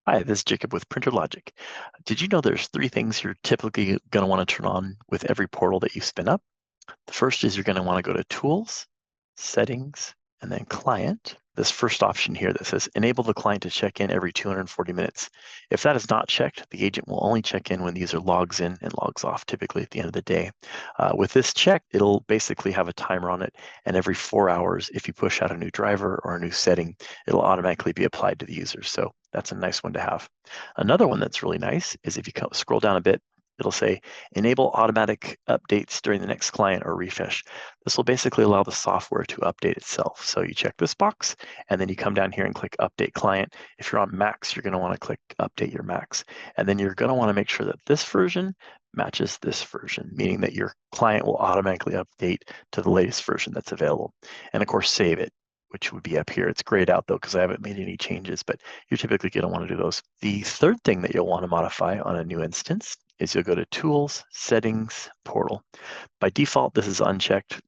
Hi, this is Jacob with Printer Logic. Did you know there's three things you're typically going to want to turn on with every portal that you spin up? The first is you're going to want to go to Tools, Settings, and then Client. This first option here that says Enable the client to check in every 240 minutes. If that is not checked, the agent will only check in when the user logs in and logs off, typically at the end of the day. With this check, it'll basically have a timer on it, and every 4 hours, if you push out a new driver or a new setting, it'll automatically be applied to the user. So that's a nice one to have. Another one that's really nice is if you scroll down a bit, it'll say enable automatic updates during the next client or refresh. This will basically allow the software to update itself. So you check this box, and then you come down here and click Update Client. If you're on Macs, you're going to want to click Update Your Macs. And then you're going to want to make sure that this version matches this version, meaning that your client will automatically update to the latest version that's available. And of course, save it, which would be up here. It's grayed out though, because I haven't made any changes, but you're typically going to want to do those. The third thing that you'll want to modify on a new instance is you'll go to Tools, Settings, Portal. By default, this is unchecked,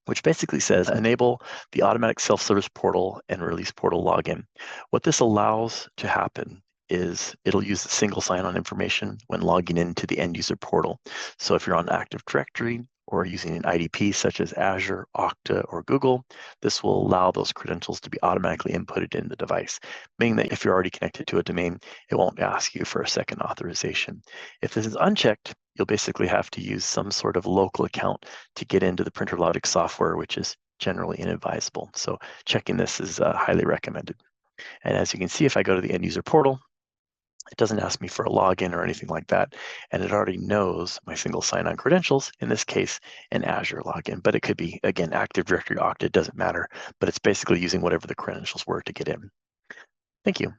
which basically says enable the automatic self-service portal and release portal login. What this allows to happen is it'll use the single sign-on information when logging into the end user portal. So if you're on Active Directory or using an IDP such as Azure, Okta, or Google, this will allow those credentials to be automatically inputted in the device, meaning that if you're already connected to a domain, it won't ask you for a second authorization. If this is unchecked, you'll basically have to use some sort of local account to get into the Printer Logic software, which is generally inadvisable. So checking this is highly recommended. And as you can see, if I go to the end user portal, it doesn't ask me for a login or anything like that. And it already knows my single sign-on credentials, in this case, an Azure login. But it could be, again, Active Directory, Okta, it doesn't matter. But it's basically using whatever the credentials were to get in. Thank you.